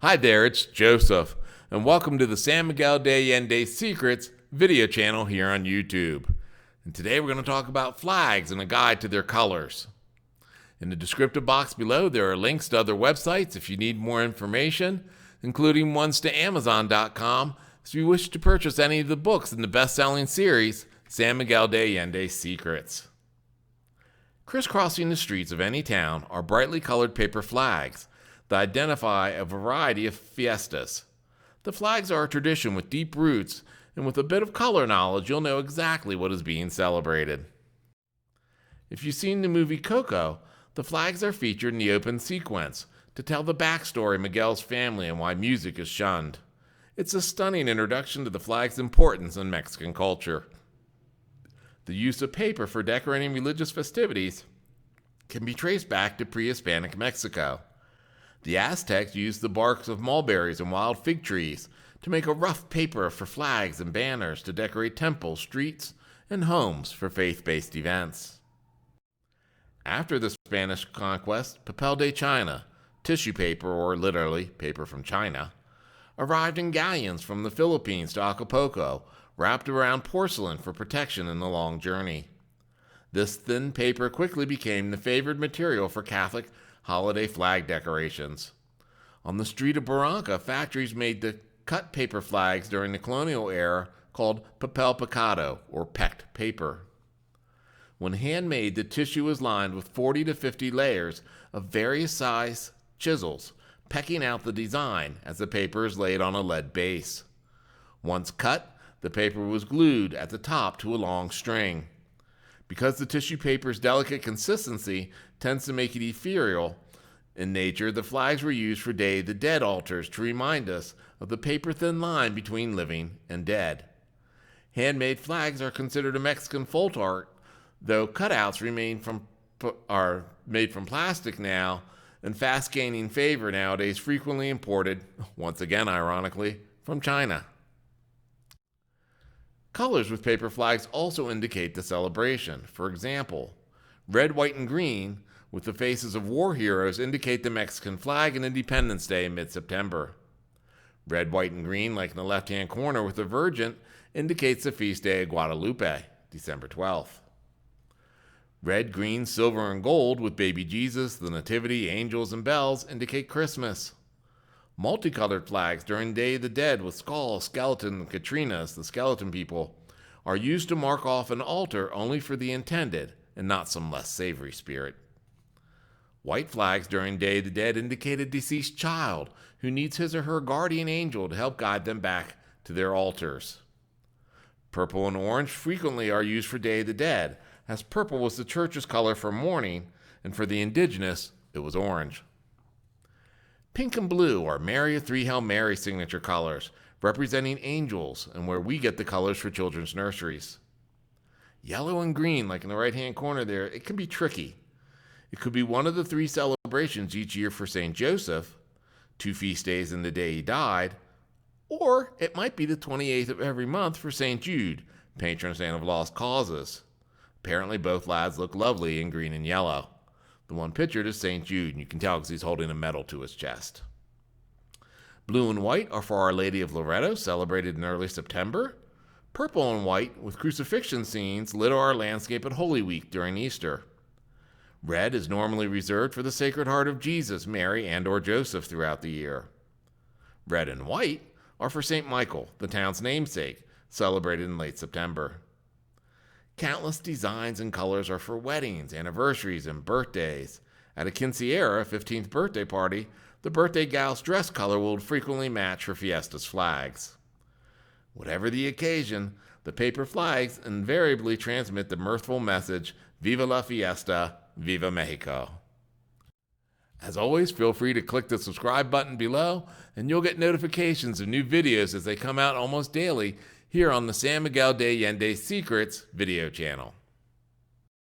Hi there, it's Joseph, and welcome to the San Miguel de Allende Secrets video channel here on YouTube. And today we're going to talk about flags and a guide to their colors. In the descriptive box below, there are links to other websites if you need more information, including ones to Amazon.com if you wish to purchase any of the books in the best-selling series, San Miguel de Allende Secrets. Crisscrossing the streets of any town are brightly colored paper flags that identify a variety of fiestas. The flags are a tradition with deep roots, and with a bit of color knowledge, you'll know exactly what is being celebrated. If you've seen the movie Coco, the flags are featured in the open sequence to tell the backstory of Miguel's family and why music is shunned. It's a stunning introduction to the flag's importance in Mexican culture. The use of paper for decorating religious festivities can be traced back to pre-Hispanic Mexico. The Aztecs used the barks of mulberries and wild fig trees to make a rough paper for flags and banners to decorate temples, streets, and homes for faith-based events. After the Spanish conquest, papel de China, tissue paper or literally paper from China, arrived in galleons from the Philippines to Acapulco, wrapped around porcelain for protection in the long journey. This thin paper quickly became the favored material for Catholic holiday flag decorations. On the street of Barranca, factories made the cut paper flags during the colonial era called papel picado, or pecked paper. When handmade, the tissue was lined with 40 to 50 layers of various size chisels, pecking out the design as the paper is laid on a lead base. Once cut, the paper was glued at the top to a long string. Because the tissue paper's delicate consistency tends to make it ethereal in nature, the flags were used for Day of the Dead altars to remind us of the paper-thin line between living and dead. Handmade flags are considered a Mexican folk art, though cutouts are made from plastic now and fast gaining favor nowadays, frequently imported, once again ironically, from China. Colors with paper flags also indicate the celebration. For example, red, white, and green with the faces of war heroes indicate the Mexican flag and Independence Day in mid-September. Red, white, and green, like in the left-hand corner with the Virgin, indicates the feast day of Guadalupe, December 12th. Red, green, silver, and gold with baby Jesus, the Nativity, angels, and bells indicate Christmas. Multicolored flags during Day of the Dead with Skull, Skeleton, and Katrinas, the skeleton people, are used to mark off an altar only for the intended and not some less savory spirit. White flags during Day of the Dead indicate a deceased child who needs his or her guardian angel to help guide them back to their altars. Purple and orange frequently are used for Day of the Dead, as purple was the church's color for mourning, and for the indigenous, it was orange. Pink and blue are Mary of Three Hail Mary signature colors, representing angels and where we get the colors for children's nurseries. Yellow and green, like in the right-hand corner there, it can be tricky. It could be one of the three celebrations each year for St. Joseph, 2 feast days and the day he died, or it might be the 28th of every month for St. Jude, patron saint of lost causes. Apparently both lads look lovely in green and yellow. The one pictured is St. Jude, and you can tell because he's holding a medal to his chest. Blue and white are for Our Lady of Loreto, celebrated in early September. Purple and white, with crucifixion scenes, lit our landscape at Holy Week during Easter. Red is normally reserved for the Sacred Heart of Jesus, Mary, and or Joseph throughout the year. Red and white are for St. Michael, the town's namesake, celebrated in late September. Countless designs and colors are for weddings, anniversaries, and birthdays. At a quinceañera, 15th birthday party, the birthday gal's dress color will frequently match her fiesta's flags. Whatever the occasion, the paper flags invariably transmit the mirthful message, Viva la fiesta, Viva Mexico. As always, feel free to click the subscribe button below, and you'll get notifications of new videos as they come out almost daily here on the San Miguel de Allende Secrets video channel.